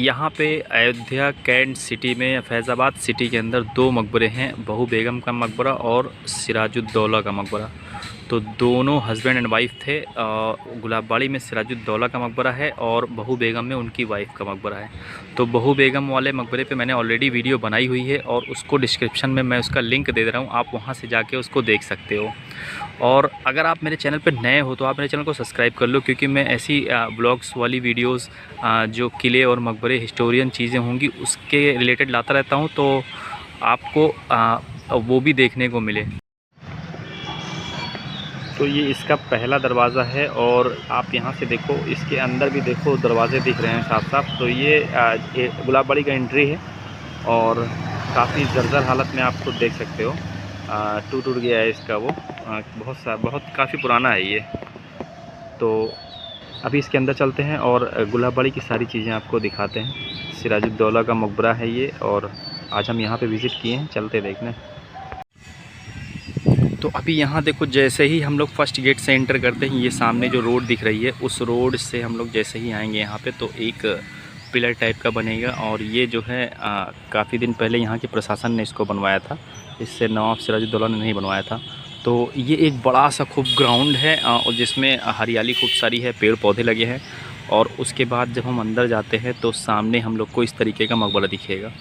यहाँ पे Ayodhya cantt city में फैज़ाबाद सिटी के अंदर दो मकबरे हैं, बहू बेगम का मकबरा और सिराजुद्दौला का मकबरा। तो दोनों हस्बैंड एंड वाइफ थे। गुलाबबाड़ी में सिराजुद्दौला का मकबरा है और बहू बेगम में उनकी वाइफ का मकबरा है। तो बहू बेगम वाले मकबरे पे मैंने ऑलरेडी वीडियो बनाई हुई है और उसको डिस्क्रिप्शन में मैं उसका लिंक दे रहा हूँ, आप वहाँ से जाके उसको देख सकते हो। और अगर आप मेरे चैनल पर नए हो तो आप मेरे चैनल को सब्सक्राइब कर लो, क्योंकि मैं ऐसी ब्लॉग्स वाली वीडियोस जो किले और मकबरे हिस्टोरियन चीज़ें होंगी उसके रिलेटेड लाता रहता हूँ, तो आपको वो भी देखने को मिले। तो ये इसका पहला दरवाज़ा है और आप यहाँ से देखो, इसके अंदर भी देखो दरवाज़े दिख रहे हैं साफ साफ। तो ये गुलाबबाड़ी का एंट्री है और काफ़ी जर्जर हालत में आपको देख सकते हो, टूट गया है इसका वो, बहुत काफ़ी पुराना है ये। तो अभी इसके अंदर चलते हैं और गुलाबबाड़ी की सारी चीज़ें आपको दिखाते हैं। सिराजुद्दौला का मकबरा है ये और आज हम यहाँ पे विज़िट किए हैं, चलते देखने। तो अभी यहाँ देखो, जैसे ही हम लोग फर्स्ट गेट से एंटर करते हैं, ये सामने जो रोड दिख रही है उस रोड से हम लोग जैसे ही आएंगे यहाँ पे तो एक पिलर टाइप का बनेगा। और ये जो है काफ़ी दिन पहले यहाँ के प्रशासन ने इसको बनवाया था, इससे नवाब सिराजुद्दौला ने नहीं बनवाया था। तो ये एक बड़ा सा खूब ग्राउंड है और जिसमें हरियाली खूब सारी है, पेड़ पौधे लगे हैं। और उसके बाद जब हम अंदर जाते हैं तो सामने हम लोग को इस तरीके का मकबरा दिखेगा,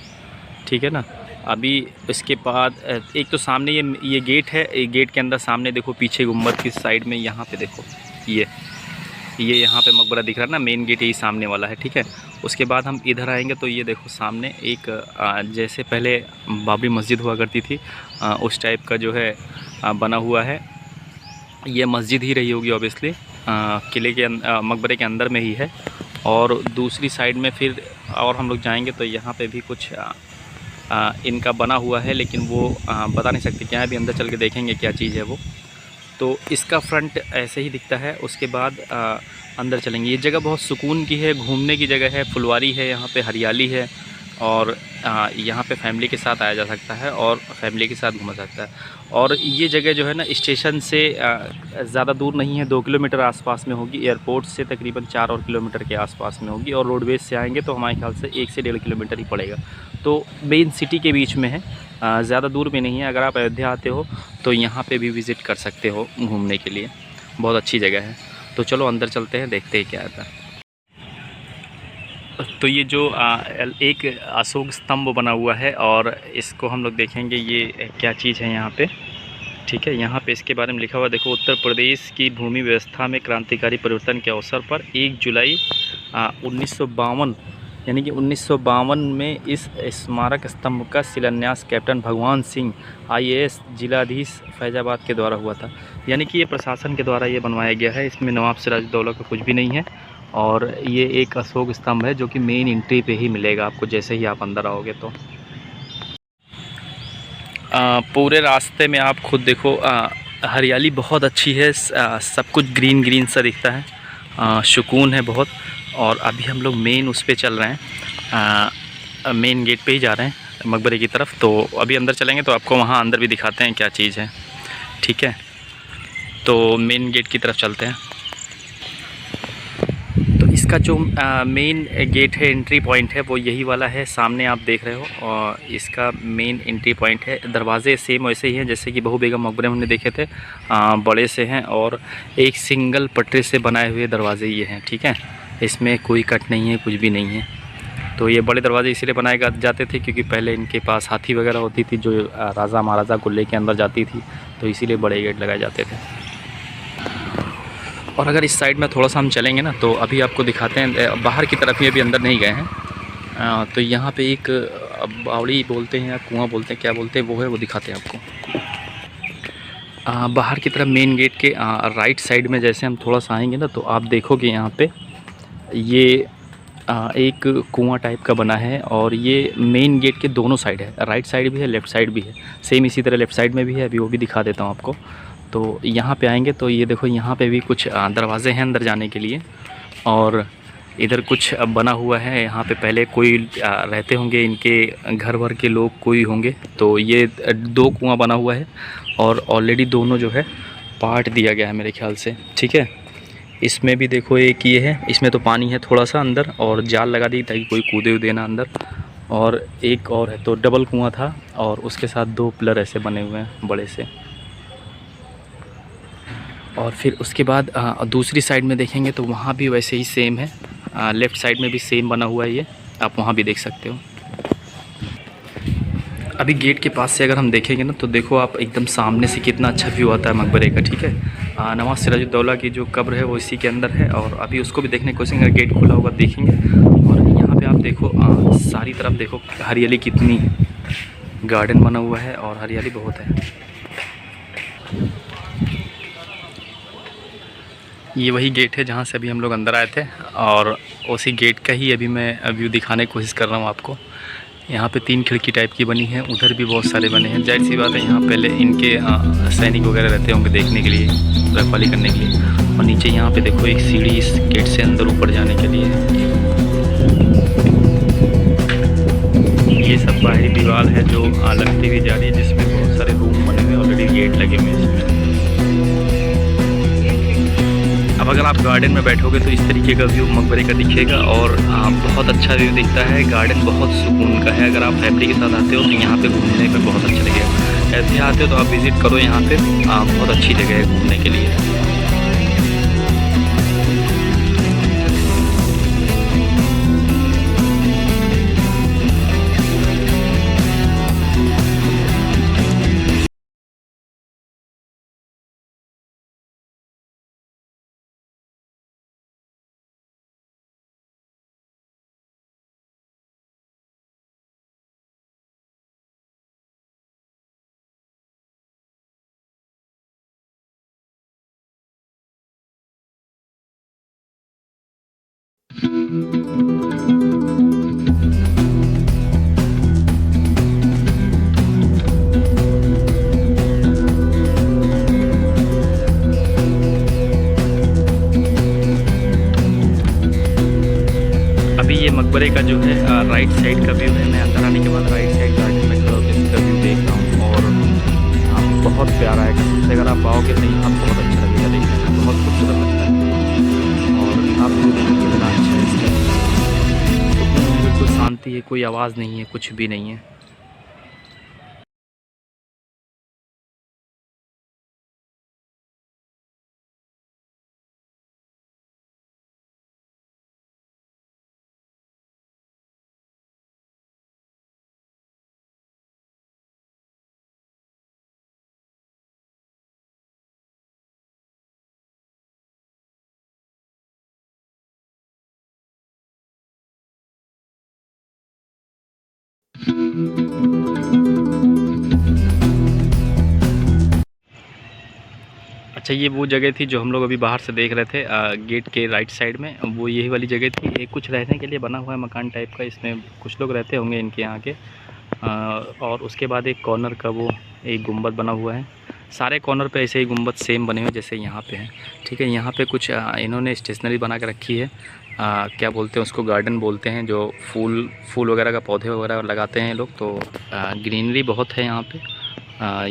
ठीक है ना। अभी इसके बाद एक तो सामने ये गेट है, एक गेट के अंदर सामने देखो पीछे गुम्बद की साइड में यहाँ पे देखो ये यहाँ पे मकबरा दिख रहा है ना, मेन गेट यही सामने वाला है, ठीक है। उसके बाद हम इधर आएंगे तो ये देखो सामने एक जैसे पहले बाबरी मस्जिद हुआ करती थी उस टाइप का जो है बना हुआ है। ये मस्जिद ही रही होगी ऑब्वियसली, किले के मकबरे के अंदर में ही है। और दूसरी साइड में फिर और हम लोग जाएंगे तो यहाँ पे भी कुछ इनका बना हुआ है, लेकिन वो बता नहीं सकते क्या है, अभी अंदर चल के देखेंगे क्या चीज़ है वो। तो इसका फ्रंट ऐसे ही दिखता है। उसके बाद अंदर चलेंगे। ये जगह बहुत सुकून की है, घूमने की जगह है, फुलवारी है, यहाँ पे हरियाली है और यहाँ पे फैमिली के साथ आया जा सकता है और फैमिली के साथ घूमा सकता है। और ये जगह जो है ना स्टेशन से ज़्यादा दूर नहीं है, 2 किलोमीटर आसपास में होगी। एयरपोर्ट से तकरीबन 4 और किलोमीटर के आसपास में होगी और रोडवेज से आएंगे तो हमारे ख्याल से 1 से 1.5 किलोमीटर ही पड़ेगा। तो मेन सिटी के बीच में है, ज़्यादा दूर में नहीं है। अगर आप अयोध्या आते हो तो यहाँ पे भी विज़िट कर सकते हो घूमने के लिए, बहुत अच्छी जगह है। तो चलो अंदर चलते हैं, देखते हैं क्या आता है। तो ये जो एक अशोक स्तंभ बना हुआ है और इसको हम लोग देखेंगे ये क्या चीज़ है यहाँ पे, ठीक है। यहाँ पे इसके बारे में लिखा हुआ देखो, उत्तर प्रदेश की भूमि व्यवस्था में क्रांतिकारी परिवर्तन के अवसर पर 1 जुलाई 1952 यानी कि 1952 में इस स्मारक स्तंभ का शिलान्यास कैप्टन भगवान सिंह IAS जिलाधीश फैज़ाबाद के द्वारा हुआ था। यानी कि ये प्रशासन के द्वारा ये बनवाया गया है, इसमें नवाब सिराजुद्दौला का कुछ भी नहीं है। और ये एक अशोक स्तंभ है जो कि मेन एंट्री पे ही मिलेगा आपको जैसे ही आप अंदर आओगे। तो पूरे रास्ते में आप खुद देखो, हरियाली बहुत अच्छी है, सब कुछ ग्रीन ग्रीन सा दिखता है, सुकून है बहुत। और अभी हम लोग मेन उस पे चल रहे हैं, मेन गेट पे ही जा रहे हैं मकबरे की तरफ। तो अभी अंदर चलेंगे तो आपको वहाँ अंदर भी दिखाते हैं क्या चीज़ है, ठीक है। तो मेन गेट की तरफ चलते हैं। तो इसका जो मेन गेट है, एंट्री पॉइंट है, वो यही वाला है, सामने आप देख रहे हो। और इसका मेन एंट्री पॉइंट है। दरवाजे सेम वैसे ही हैं जैसे कि बहू बेगम मकबरे में हमने देखे थे, बड़े से हैं और एक सिंगल पटरी से बनाए हुए दरवाजे ये हैं, ठीक है। इसमें कोई कट नहीं है, कुछ भी नहीं है। तो ये बड़े दरवाजे इसलिए बनाए जाते थे क्योंकि पहले इनके पास हाथी वगैरह होती थी जो राजा महाराजा को लेके अंदर जाती थी, तो इसीलिए बड़े गेट लगाए जाते थे। और अगर इस साइड में थोड़ा सा हम चलेंगे ना तो अभी आपको दिखाते हैं, बाहर की तरफ ही अभी अंदर नहीं गए हैं। तो यहाँ पे एक बावड़ी बोलते हैं या कुआं बोलते हैं, क्या बोलते हैं वो है, वो दिखाते हैं आपको। बाहर की तरफ मेन गेट के राइट साइड में जैसे हम थोड़ा सा आएंगे ना तो आप देखोगे यहाँ पे ये एक कुआं टाइप का बना है। और ये मेन गेट के दोनों साइड है, राइट साइड भी है, लेफ़्ट साइड भी है। सेम इसी तरह लेफ़्ट साइड में भी है, अभी वो भी दिखा देता हूँ आपको। तो यहाँ पे आएंगे तो ये देखो, यहाँ पे भी कुछ दरवाजे हैं अंदर जाने के लिए। और इधर कुछ बना हुआ है, यहाँ पे पहले कोई रहते होंगे, इनके घर भर के लोग कोई होंगे। तो ये 2 कुआं बना हुआ है और ऑलरेडी दोनों जो है पार्ट दिया गया है मेरे ख्याल से, ठीक है। इसमें भी देखो एक ये है, इसमें तो पानी है थोड़ा सा अंदर और जाल लगा दी ताकि कोई कूदे उदे ना अंदर। और एक और है तो डबल कुआं था और उसके साथ 2 पिलर ऐसे बने हुए हैं बड़े से। और फिर उसके बाद दूसरी साइड में देखेंगे तो वहाँ भी वैसे ही सेम है, लेफ़्ट साइड में भी सेम बना हुआ है ये, आप वहाँ भी देख सकते हो। अभी गेट के पास से अगर हम देखेंगे ना तो देखो आप एकदम सामने से कितना अच्छा व्यू आता है मकबरे का, ठीक है। नवाज सिराजुद्दौला की जो कब्र है वो इसी के अंदर है और अभी उसको भी देखने की कोशिश करेंगे, गेट खुला होगा देखेंगे। और यहाँ पे आप देखो सारी तरफ देखो हरियाली कितनी, गार्डन बना हुआ है और हरियाली बहुत है। ये वही गेट है जहाँ से अभी हम लोग अंदर आए थे और उसी गेट का ही अभी मैं व्यू दिखाने की कोशिश कर रहा हूँ आपको। यहाँ पे 3 खिड़की टाइप की बनी है, उधर भी बहुत सारे बने हैं। जाहिर सी बात है यहाँ पहले इनके सैनिक वगैरह रहते होंगे देखने के लिए, रखवाली करने के लिए। और नीचे यहाँ पे देखो एक सीढ़ी इस गेट से अंदर ऊपर जाने के लिए। ये सब बाहरी दीवार है जो लगती हुई जा रही है, जिसमें बहुत सारे रूम बने हुए, ऑलरेडी गेट लगे हुए हैं इसमें। अब अगर आप गार्डन में बैठोगे तो इस तरीके का व्यू मकबरे का दिखेगा और बहुत अच्छा व्यू दिखता है। गार्डन बहुत सुकून का है। अगर आप फैमिली के साथ आते हो तो यहाँ पे घूमने में बहुत अच्छा लगेगा। ऐसे आते हो तो आप विज़िट करो यहाँ पे, बहुत अच्छी जगह है घूमने के लिए। अभी ये मकबरे का जो है राइट साइड का व्यू है। मैं अंदर आने के बाद राइट साइड गार्डन में खड़ा होकर इसका व्यू देख रहा हूँ और बहुत प्यारा है। कसम से अगर आप आओगे तो यहाँ बहुत अच्छा लगेगा देखने में, बहुत खूबसूरत लगता है। और आप व्यू देखेंगे कितना अच्छा है इसका, सुकून, बिल्कुल शांति है, कोई आवाज़ नहीं है, कुछ भी नहीं है। अच्छा, ये वो जगह थी जो हम लोग अभी बाहर से देख रहे थे, गेट के राइट साइड में, वो यही वाली जगह थी। ये कुछ रहने के लिए बना हुआ है मकान टाइप का, इसमें कुछ लोग रहते होंगे इनके यहाँ के। और उसके बाद एक कॉर्नर का वो एक गुंबद बना हुआ है। सारे कॉर्नर पे ऐसे ही गुंबद सेम बने हुए जैसे यहाँ पे हैं, ठीक है। यहाँ पे कुछ इन्होंने स्टेशनरी बना के रखी है, क्या बोलते हैं उसको, गार्डन बोलते हैं, जो फूल वगैरह का पौधे वगैरह लगाते हैं लोग। तो ग्रीनरी बहुत है यहाँ पे,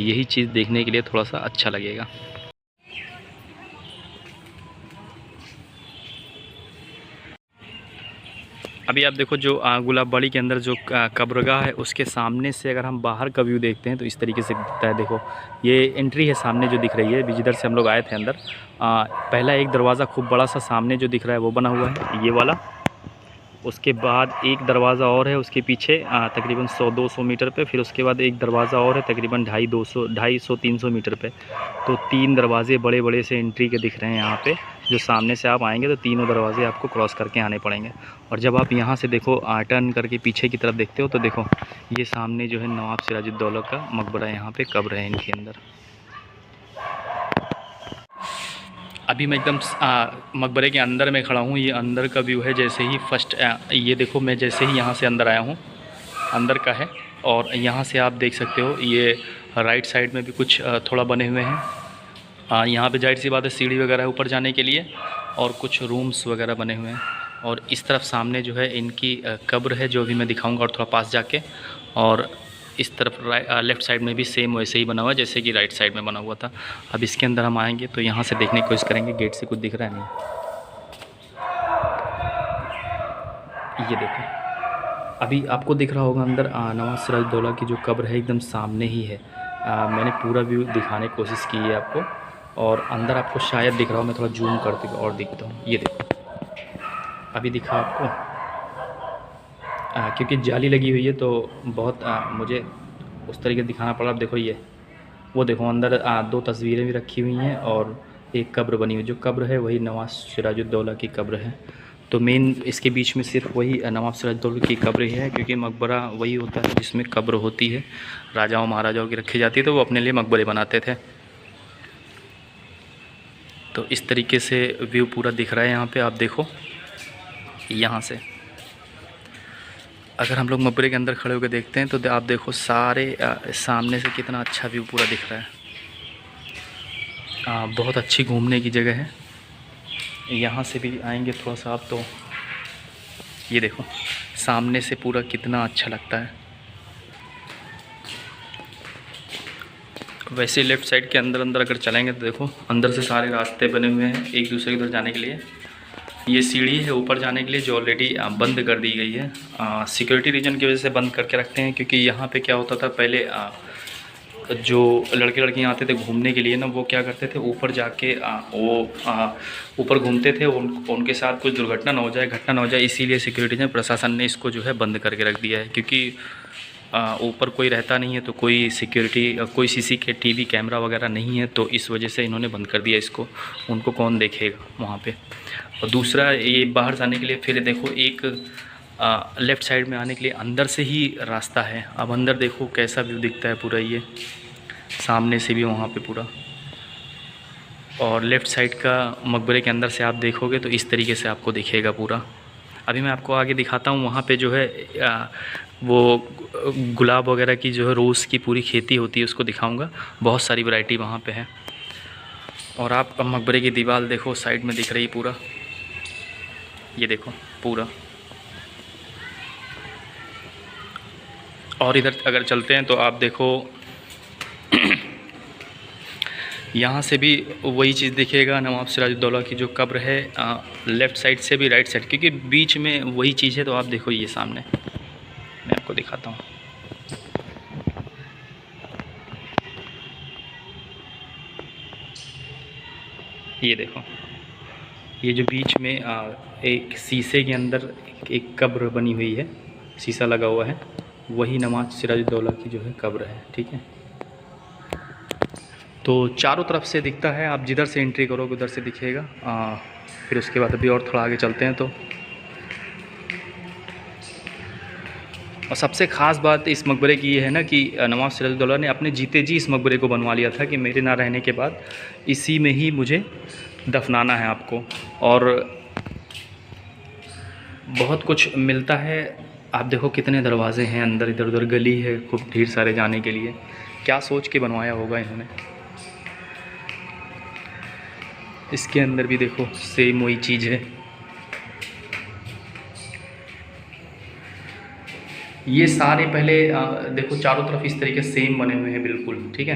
यही चीज़ देखने के लिए थोड़ा सा अच्छा लगेगा। अभी आप देखो जो गुलाबबाड़ी के अंदर जो कब्रगाह है उसके सामने से अगर हम बाहर का व्यू देखते हैं तो इस तरीके से दिखता है। देखो ये एंट्री है सामने जो दिख रही है, जिधर से हम लोग आए थे अंदर। पहला एक दरवाज़ा खूब बड़ा सा सामने जो दिख रहा है वो बना हुआ है, ये वाला। उसके बाद एक दरवाज़ा और है उसके पीछे तकरीबन 100-200 मीटर पे। फिर उसके बाद एक दरवाज़ा और है तकरीबन 250-300 मीटर पे। तो 3 दरवाजे बड़े बड़े से एंट्री के दिख रहे हैं यहाँ पे। जो सामने से आप आएंगे तो तीनों दरवाजे आपको क्रॉस करके आने पड़ेंगे। और जब आप यहाँ से देखो टर्न करके पीछे की तरफ देखते हो तो देखो ये सामने जो है नवाब सिराजुद्दौला का मकबरा है, यहाँ पे कब्र है इनके अंदर। अभी मैं एकदम मकबरे के अंदर में खड़ा हूँ। ये अंदर का व्यू है। जैसे ही फर्स्ट ये देखो, मैं जैसे ही यहाँ से अंदर आया हूँ, अंदर का है। और यहाँ से आप देख सकते हो ये राइट साइड में भी कुछ थोड़ा बने हुए हैं। यहाँ पे जाहिर सी बात है सीढ़ी वगैरह ऊपर जाने के लिए, और कुछ रूम्स वगैरह बने हुए हैं। और इस तरफ सामने जो है इनकी कब्र है, जो अभी मैं दिखाऊंगा और थोड़ा पास जाके। और इस तरफ लेफ़्ट साइड में भी सेम वैसे ही बना हुआ है जैसे कि राइट साइड में बना हुआ था। अब इसके अंदर हम आएंगे तो यहाँ से देखने की कोशिश करेंगे। गेट से कुछ दिख रहा है नहीं। ये देखो, अभी आपको दिख रहा होगा अंदर नवाब सिराजुद्दौला की जो कब्र है एकदम सामने ही है। मैंने पूरा व्यू दिखाने की कोशिश की है आपको, और अंदर आपको शायद दिख रहा हो, मैं थोड़ा जूम करके और दिखता हूँ। ये देखो, अभी दिखा आपको, क्योंकि जाली लगी हुई है तो बहुत मुझे उस तरीके दिखाना पड़ा। अब देखो, ये वो देखो अंदर 2 तस्वीरें भी रखी हुई हैं और एक कब्र बनी हुई। जो कब्र है वही नवाब सिराजुद्दौला की कब्र है। तो मेन इसके बीच में सिर्फ वही नवाब सिराजुद्दौला की कब्र ही है, क्योंकि मकबरा वही होता है जिसमें कब्र होती है, राजाओं महाराजाओं की रखी जाती है, तो वो अपने लिए मकबरे बनाते थे। तो इस तरीके से व्यू पूरा दिख रहा है यहाँ पे, आप देखो यहाँ से। अगर हम लोग मकबरे के अंदर खड़े होकर देखते हैं तो आप देखो सारे सामने से कितना अच्छा व्यू पूरा दिख रहा है। बहुत अच्छी घूमने की जगह है। यहाँ से भी आएंगे थोड़ा सा आप, तो ये देखो सामने से पूरा कितना अच्छा लगता है। वैसे लेफ़्ट साइड के अंदर अगर चलेंगे तो देखो अंदर से सारे रास्ते बने हुए हैं एक दूसरे की तरफ जाने के लिए। ये सीढ़ी है ऊपर जाने के लिए, जो ऑलरेडी बंद कर दी गई है। सिक्योरिटी रीजन की वजह से बंद करके रखते हैं, क्योंकि यहाँ पे क्या होता था पहले, जो लड़के लड़कियाँ आते थे घूमने के लिए ना, वो क्या करते थे ऊपर जाके वो ऊपर घूमते थे, उनके साथ कुछ दुर्घटना ना हो जाए, घटना ना हो जाए, इसीलिए सिक्योरिटी प्रशासन ने इसको जो है बंद करके रख दिया है। क्योंकि ऊपर कोई रहता नहीं है, तो कोई सिक्योरिटी, कोई CCTV कैमरा वगैरह नहीं है, तो इस वजह से इन्होंने बंद कर दिया इसको। उनको कौन देखेगा वहाँ पे। और दूसरा, ये बाहर जाने के लिए फिर देखो एक लेफ़्ट साइड में आने के लिए अंदर से ही रास्ता है। अब अंदर देखो कैसा व्यू दिखता है पूरा, ये सामने से भी वहाँ पे पूरा। और लेफ़्ट साइड का मकबरे के अंदर से आप देखोगे तो इस तरीके से आपको दिखेगा पूरा। अभी मैं आपको आगे दिखाता हूँ, वहाँ पे जो है वो गुलाब वगैरह की जो है रोज़ की पूरी खेती होती है, उसको दिखाऊंगा। बहुत सारी वैरायटी वहाँ पे है। और आप मकबरे की दीवार देखो साइड में दिख रही पूरा, ये देखो पूरा। और इधर अगर चलते हैं तो आप देखो यहाँ से भी वही चीज़ दिखेगा, नवाब सिराजुद्दौला की जो कब्र है। लेफ़्ट साइड से भी राइट साइड, क्योंकि बीच में वही चीज़ है। तो आप देखो ये सामने मैं आपको दिखाता हूँ, ये देखो, ये जो बीच में एक शीशे के अंदर एक कब्र बनी हुई है, शीशा लगा हुआ है, वही नवाब सिराजुद्दौला की जो है कब्र है। ठीक है, तो चारों तरफ से दिखता है, आप जिधर से एंट्री करोगे उधर से दिखेगा। फिर उसके बाद अभी और थोड़ा आगे चलते हैं तो। और सबसे ख़ास बात इस मकबरे की ये है ना कि नवाब सिराजुद्दौला ने अपने जीते जी इस मकबरे को बनवा लिया था कि मेरे ना रहने के बाद इसी में ही मुझे दफनाना है आपको। और बहुत कुछ मिलता है। आप देखो कितने दरवाजे हैं, अंदर इधर उधर गली है खूब ढेर सारे जाने के लिए। क्या सोच के बनवाया होगा इन्होंने। इसके अंदर भी देखो सेम वही चीज़ है। ये सारे पहले देखो चारों तरफ इस तरीके सेम बने हुए हैं बिल्कुल। ठीक है,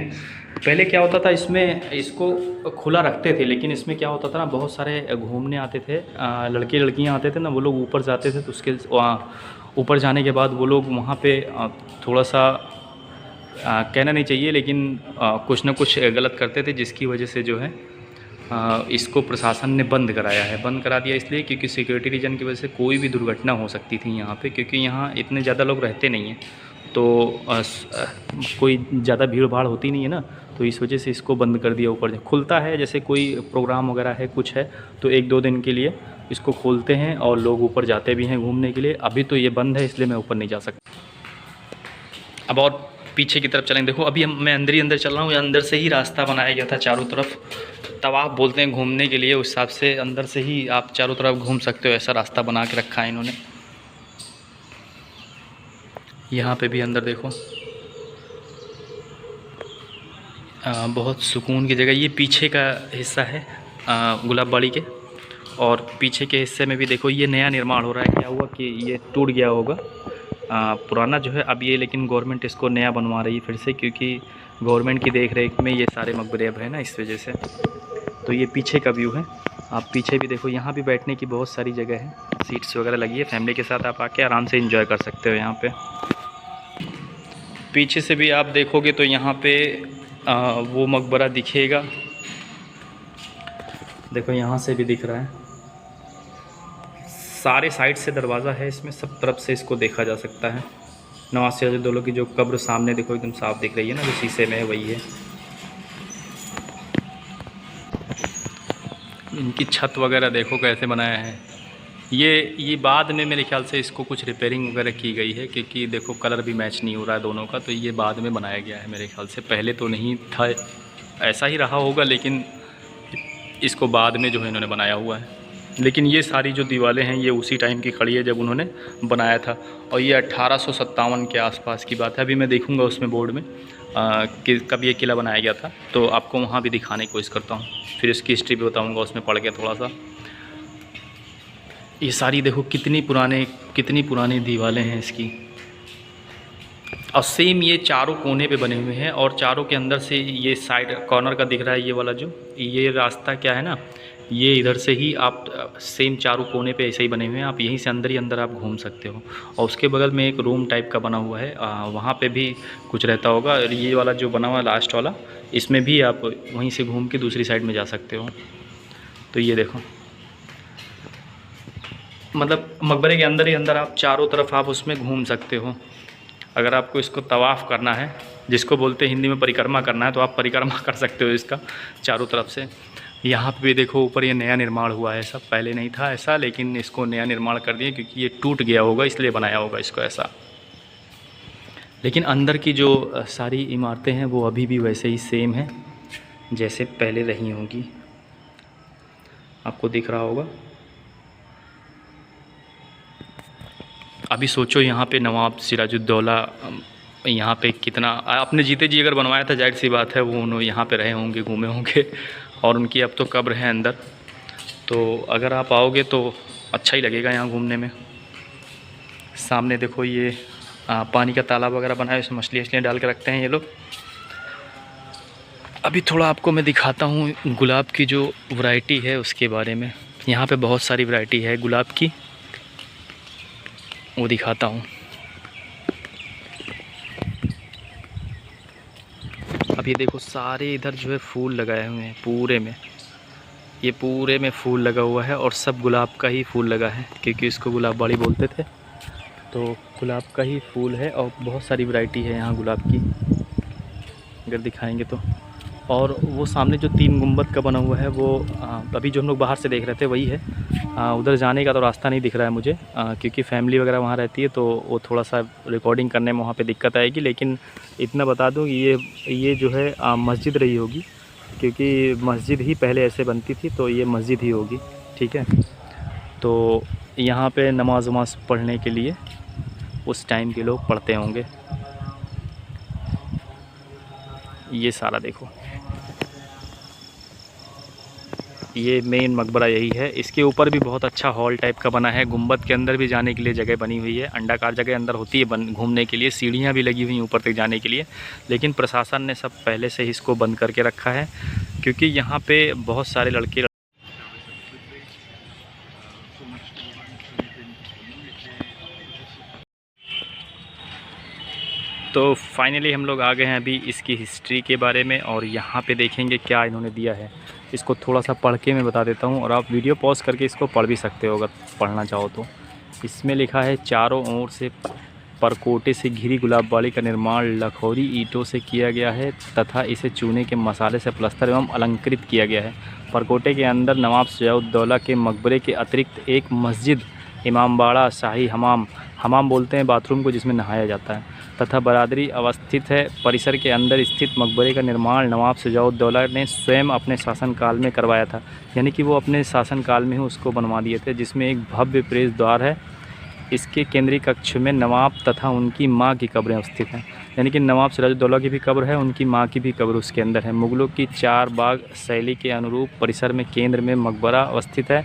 पहले क्या होता था, इसमें इसको खुला रखते थे, लेकिन इसमें क्या होता था ना, बहुत सारे घूमने आते थे, लड़के लड़कियां आते थे ना, वो लोग ऊपर जाते थे, तो उसके ऊपर जाने के बाद वो लोग वहाँ पे थोड़ा सा कहना नहीं चाहिए, लेकिन कुछ ना कुछ गलत करते थे, जिसकी वजह से जो है इसको प्रशासन ने बंद कराया है। बंद करा दिया इसलिए क्योंकि सिक्योरिटी रीजन की वजह से कोई भी दुर्घटना हो सकती थी यहाँ पे, क्योंकि यहाँ इतने ज़्यादा लोग रहते नहीं हैं, तो कोई ज़्यादा भीड़ भाड़ होती नहीं है ना, तो इस वजह से इसको बंद कर दिया। ऊपर खुलता है, जैसे कोई प्रोग्राम वगैरह है कुछ है तो 1-2 दिन के लिए इसको खोलते हैं और लोग ऊपर जाते भी हैं घूमने के लिए। अभी तो ये बंद है, इसलिए मैं ऊपर नहीं जा सकता। अब और पीछे की तरफ चलेंगे। देखो अभी मैं अंदर ही अंदर चल रहा हूँ, अंदर से ही रास्ता बनाया गया था चारों तरफ। तवाफ बोलते हैं घूमने के लिए, उस हिसाब से अंदर से ही आप चारों तरफ घूम सकते हो, ऐसा रास्ता बना के रखा है इन्होंने। यहाँ पे भी अंदर देखो बहुत सुकून की जगह। ये पीछे का हिस्सा है गुलाबबाड़ी के, और पीछे के हिस्से में भी देखो ये नया निर्माण हो रहा है। क्या हुआ कि ये टूट गया होगा पुराना जो है, अब ये लेकिन गवर्नमेंट इसको नया बनवा रही है फिर से, क्योंकि गवर्नमेंट की देख रेख में ये सारे मकबरे अब है ना, इस वजह से। तो ये पीछे का व्यू है। आप पीछे भी देखो, यहाँ भी बैठने की बहुत सारी जगह है, सीट्स वगैरह लगी है। फैमिली के साथ आप आके आराम से एंजॉय कर सकते हो यहाँ पे। पीछे से भी आप देखोगे तो यहाँ पे वो मकबरा दिखेगा। देखो यहाँ से भी दिख रहा है, सारे साइड से दरवाज़ा है इसमें, सब तरफ से इसको देखा जा सकता है। नवाज सिराजुद्दौला की जो कब्र सामने देखो एकदम साफ दिख रही है ना, जो शीशे में है वही है। इनकी छत वगैरह देखो कैसे बनाया है। ये बाद में मेरे ख्याल से इसको कुछ रिपेयरिंग वगैरह की गई है, क्योंकि देखो कलर भी मैच नहीं हो रहा है दोनों का, तो ये बाद में बनाया गया है मेरे ख्याल से। पहले तो नहीं था, ऐसा ही रहा होगा, लेकिन इसको बाद में जो है इन्होंने बनाया हुआ है। लेकिन ये सारी जो दीवारें हैं ये उसी टाइम की खड़ी है जब उन्होंने बनाया था, और ये 1857 के आसपास की बात है। अभी मैं देखूँगा उसमें बोर्ड में कि कब ये किला बनाया गया था, तो आपको वहाँ भी दिखाने की कोशिश करता हूँ, फिर इसकी हिस्ट्री भी बताऊँगा उसमें पढ़ के थोड़ा सा। ये सारी देखो कितनी पुरानी दीवारें हैं इसकी, और सेम ये चारों कोने पे बने हुए हैं, और चारों के अंदर से ये साइड कॉर्नर का दिख रहा है ये वाला, जो ये रास्ता क्या है ना, ये इधर से ही आप सेम चारों कोने पे ऐसे ही बने हुए हैं, आप यहीं से अंदर ही अंदर आप घूम सकते हो। और उसके बगल में एक रूम टाइप का बना हुआ है, वहाँ पे भी कुछ रहता होगा। और ये वाला जो बना हुआ है लास्ट वाला, इसमें भी आप वहीं से घूम के दूसरी साइड में जा सकते हो। तो ये देखो, मतलब मकबरे के अंदर ही अंदर आप चारों तरफ आप उसमें घूम सकते हो। अगर आपको इसको तवाफ़ करना है, जिसको बोलते हैं हिंदी में परिक्रमा करना है, तो आप परिक्रमा कर सकते हो इसका चारों तरफ से। यहाँ पे भी देखो ऊपर ये नया निर्माण हुआ है, सब पहले नहीं था ऐसा, लेकिन इसको नया निर्माण कर दिया क्योंकि ये टूट गया होगा इसलिए बनाया होगा इसको ऐसा। लेकिन अंदर की जो सारी इमारतें हैं वो अभी भी वैसे ही सेम हैं जैसे पहले रही होंगी, आपको दिख रहा होगा। अभी सोचो यहाँ पे नवाब सिराजुद्दौला यहाँ पे कितना, अपने जीते जी अगर बनवाया था, जाहिर सी बात है वो उन्होंने यहाँ पे रहे होंगे, घूमे होंगे, और उनकी अब तो कब्र है अंदर। तो अगर आप आओगे तो अच्छा ही लगेगा यहाँ घूमने में। सामने देखो ये पानी का तालाब वगैरह बना है, इसमें मछलियाँ डाल के रखते हैं ये लोग। अभी थोड़ा आपको मैं दिखाता हूँ गुलाब की जो वैरायटी है उसके बारे में। यहाँ पे बहुत सारी वैरायटी है गुलाब की, वो दिखाता हूँ। अब ये देखो सारे इधर जो है फूल लगाए हुए हैं, पूरे में, ये पूरे में फूल लगा हुआ है, और सब गुलाब का ही फूल लगा है क्योंकि इसको गुलाब बाड़ी बोलते थे। तो गुलाब का ही फूल है, और बहुत सारी वैरायटी है यहाँ गुलाब की, अगर दिखाएंगे तो। और वो सामने जो 3 गुंबद का बना हुआ है वो अभी जो हम लोग बाहर से देख रहे थे वही है। उधर जाने का तो रास्ता नहीं दिख रहा है मुझे, क्योंकि फैमिली वगैरह वहाँ रहती है, तो वो थोड़ा सा रिकॉर्डिंग करने में वहाँ पे दिक्कत आएगी। लेकिन इतना बता दूँ कि ये जो है मस्जिद रही होगी, क्योंकि मस्जिद ही पहले ऐसे बनती थी, तो ये मस्जिद ही होगी, ठीक है। तो यहाँ पे नमाज वमाज पढ़ने के लिए उस टाइम के लोग पढ़ते होंगे। ये सारा देखो, ये मेन मकबरा यही है। इसके ऊपर भी बहुत अच्छा हॉल टाइप का बना है, गुंबद के अंदर भी जाने के लिए जगह बनी हुई है, अंडाकार जगह अंदर होती है घूमने के लिए, सीढ़ियाँ भी लगी हुई हैं ऊपर तक जाने के लिए। लेकिन प्रशासन ने सब पहले से ही इसको बंद करके रखा है, क्योंकि यहाँ पे बहुत सारे लड़के। तो फाइनली हम लोग आ गए हैं अभी इसकी हिस्ट्री के बारे में, और यहाँ पे देखेंगे क्या इन्होंने दिया है। इसको थोड़ा सा पढ़ के मैं बता देता हूँ, और आप वीडियो पॉज करके इसको पढ़ भी सकते हो अगर पढ़ना चाहो तो। इसमें लिखा है, चारों ओर से परकोटे से घिरी गुलाब बाड़ी का निर्माण लखोरी ईंटों से किया गया है तथा इसे चूने के मसाले से प्लस्तर एवं अलंकृत किया गया है। परकोटे के अंदर नवाब सिराजुद्दौला के मकबरे के अतिरिक्त एक मस्जिद, इमामबाड़ा, शाही हमाम बोलते हैं बाथरूम को जिसमें नहाया जाता है, तथा बरादरी अवस्थित है। परिसर के अंदर स्थित मकबरे का निर्माण नवाब सिराजुद्दौला ने स्वयं अपने शासनकाल में करवाया था, यानी कि वो अपने शासनकाल में ही उसको बनवा दिए थे, जिसमें एक भव्य प्रवेश द्वार है। इसके केंद्रीय कक्ष में नवाब तथा उनकी मां की कब्रें अवस्थित हैं, यानी कि नवाब सिराजुद्दौला की भी कब्र है, उनकी मां की भी कब्र उसके अंदर है। मुगलों की 4 बाग शैली के अनुरूप परिसर में केंद्र में मकबरा अवस्थित है,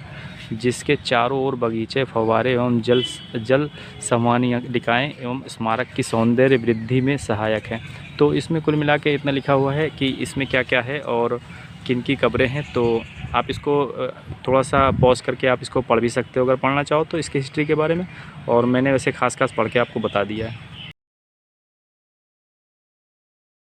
जिसके चारों ओर बगीचे, फव्वारे एवं जल संवाहनिकाएँ एवं स्मारक की सौंदर्य वृद्धि में सहायक हैं। तो इसमें कुल मिला के इतना लिखा हुआ है कि इसमें क्या क्या है और किन की कब्रें हैं। तो आप इसको थोड़ा सा पॉज करके आप इसको पढ़ भी सकते हो अगर पढ़ना चाहो तो, इसकी हिस्ट्री के बारे में। और मैंने वैसे खास पढ़ के आपको बता दिया है।